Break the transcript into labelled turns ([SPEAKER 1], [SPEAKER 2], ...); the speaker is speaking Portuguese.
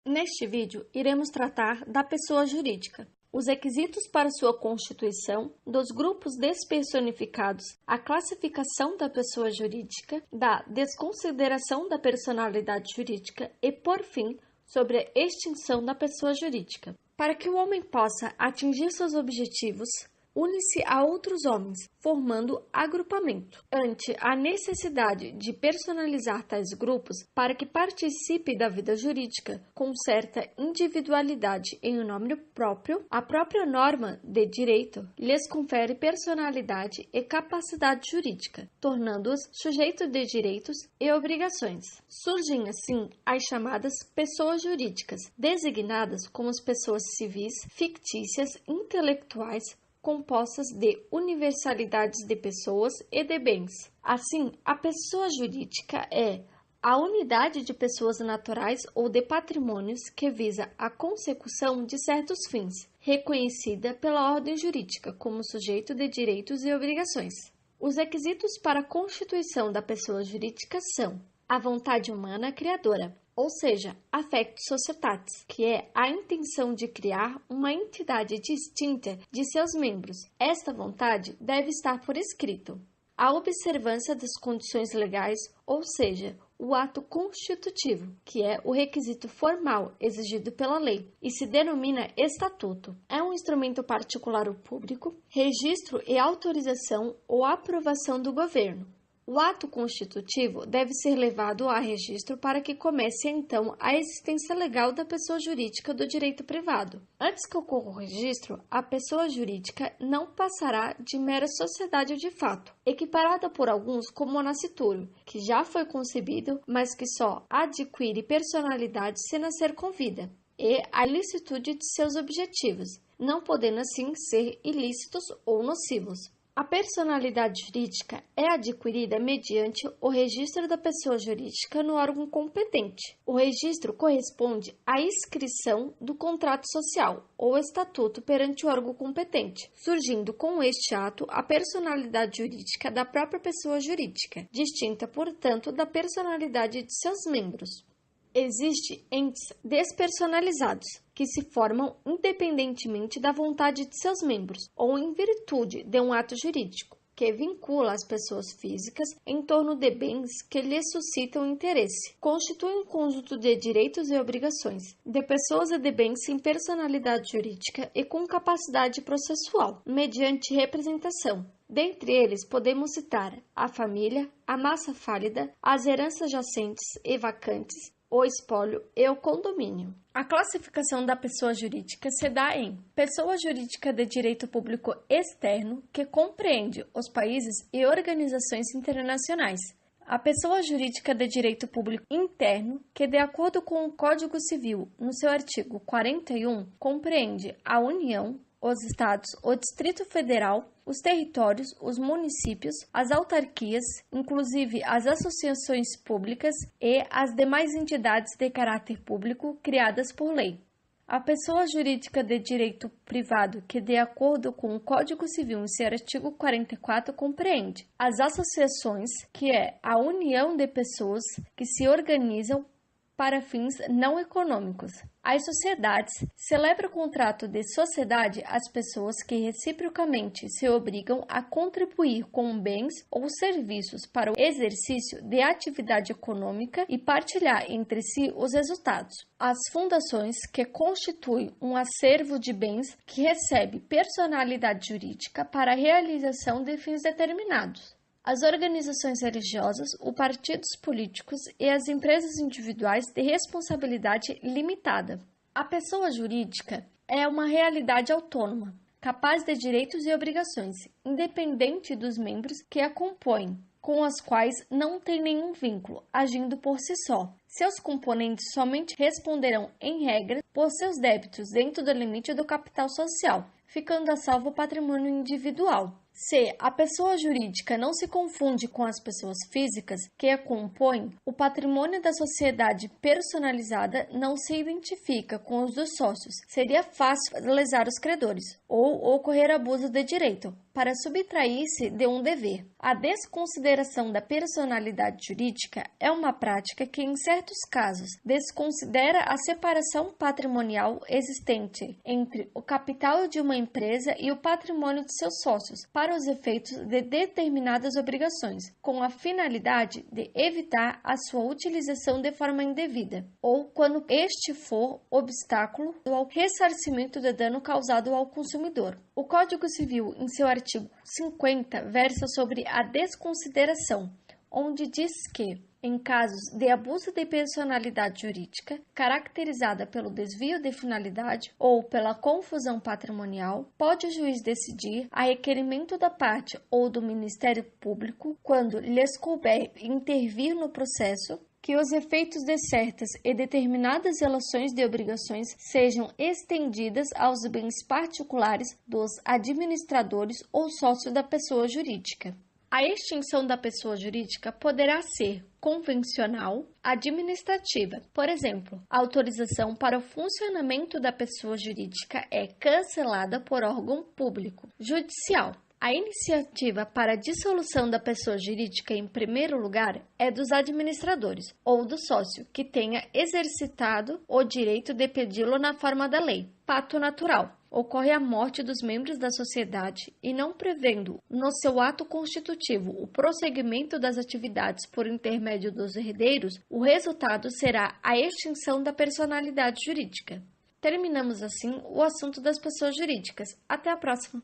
[SPEAKER 1] Neste vídeo, iremos tratar da pessoa jurídica, os requisitos para sua constituição, dos grupos despersonificados, a classificação da pessoa jurídica, da desconsideração da personalidade jurídica e, por fim, sobre a extinção da pessoa jurídica. Para que o homem possa atingir seus objetivos, une-se a outros homens, formando agrupamento. Ante a necessidade de personalizar tais grupos para que participe da vida jurídica com certa individualidade em um nome próprio, a própria norma de direito lhes confere personalidade e capacidade jurídica, tornando-os sujeitos de direitos e obrigações. Surgem assim as chamadas pessoas jurídicas, designadas como as pessoas civis, fictícias, intelectuais, compostas de universalidades de pessoas e de bens. Assim, a pessoa jurídica é a unidade de pessoas naturais ou de patrimônios que visa a consecução de certos fins, reconhecida pela ordem jurídica como sujeito de direitos e obrigações. Os requisitos para a constituição da pessoa jurídica são a vontade humana criadora, ou seja, affectio societatis, que é a intenção de criar uma entidade distinta de seus membros. Esta vontade deve estar por escrito. A observância das condições legais, ou seja, o ato constitutivo, que é o requisito formal exigido pela lei e se denomina estatuto. É um instrumento particular ou público, registro e autorização ou aprovação do governo. O ato constitutivo deve ser levado a registro para que comece, então, a existência legal da pessoa jurídica do direito privado. Antes que ocorra o registro, a pessoa jurídica não passará de mera sociedade de fato, equiparada por alguns como o nascituro, que já foi concebido, mas que só adquire personalidade se nascer com vida, e a ilicitude de seus objetivos, não podendo assim ser ilícitos ou nocivos. A personalidade jurídica é adquirida mediante o registro da pessoa jurídica no órgão competente. O registro corresponde à inscrição do contrato social ou estatuto perante o órgão competente, surgindo com este ato a personalidade jurídica da própria pessoa jurídica, distinta, portanto, da personalidade de seus membros. Existem entes despersonalizados, que se formam independentemente da vontade de seus membros ou em virtude de um ato jurídico, que vincula as pessoas físicas em torno de bens que lhes suscitam interesse. Constituem um conjunto de direitos e obrigações, de pessoas e de bens sem personalidade jurídica e com capacidade processual, mediante representação. Dentre eles, podemos citar a família, a massa fálida, as heranças jacentes e vacantes, o espólio e o condomínio. A classificação da pessoa jurídica se dá em pessoa jurídica de direito público externo, que compreende os países e organizações internacionais. A pessoa jurídica de direito público interno, que, de acordo com o Código Civil, no seu artigo 41, compreende a União, os Estados, o Distrito Federal, os territórios, os municípios, as autarquias, inclusive as associações públicas e as demais entidades de caráter público criadas por lei. A pessoa jurídica de direito privado, que, de acordo com o Código Civil, em seu artigo 44, compreende as associações, que é a união de pessoas que se organizam para fins não econômicos. As sociedades celebram o contrato de sociedade às pessoas que reciprocamente se obrigam a contribuir com bens ou serviços para o exercício de atividade econômica e partilhar entre si os resultados. As fundações, que constituem um acervo de bens que recebe personalidade jurídica para a realização de fins determinados. As organizações religiosas, os partidos políticos e as empresas individuais de responsabilidade limitada. A pessoa jurídica é uma realidade autônoma, capaz de direitos e obrigações, independente dos membros que a compõem, com as quais não tem nenhum vínculo, agindo por si só. Seus componentes somente responderão, em regra, por seus débitos dentro do limite do capital social, ficando a salvo o patrimônio individual. Se a pessoa jurídica não se confunde com as pessoas físicas que a compõem, o patrimônio da sociedade personalizada não se identifica com os dos sócios. Seria fácil lesar os credores ou ocorrer abuso de direito, para subtrair-se de um dever. A desconsideração da personalidade jurídica é uma prática que, em certos casos, desconsidera a separação patrimonial existente entre o capital de uma empresa e o patrimônio de seus sócios, para os efeitos de determinadas obrigações, com a finalidade de evitar a sua utilização de forma indevida, ou quando este for obstáculo ao ressarcimento de dano causado ao consumidor. O Código Civil, em seu artigo 50, versa sobre a desconsideração, onde diz que, em casos de abuso de personalidade jurídica, caracterizada pelo desvio de finalidade ou pela confusão patrimonial, pode o juiz decidir, a requerimento da parte ou do Ministério Público, quando lhes couber intervir no processo, que os efeitos de certas e determinadas relações de obrigações sejam estendidas aos bens particulares dos administradores ou sócios da pessoa jurídica. A extinção da pessoa jurídica poderá ser convencional, administrativa. Por exemplo, a autorização para o funcionamento da pessoa jurídica é cancelada por órgão público. Judicial. A iniciativa para a dissolução da pessoa jurídica, em primeiro lugar, é dos administradores ou do sócio que tenha exercitado o direito de pedi-lo na forma da lei. Fato natural. Ocorre a morte dos membros da sociedade e, não prevendo no seu ato constitutivo o prosseguimento das atividades por intermédio dos herdeiros, o resultado será a extinção da personalidade jurídica. Terminamos assim o assunto das pessoas jurídicas. Até a próxima!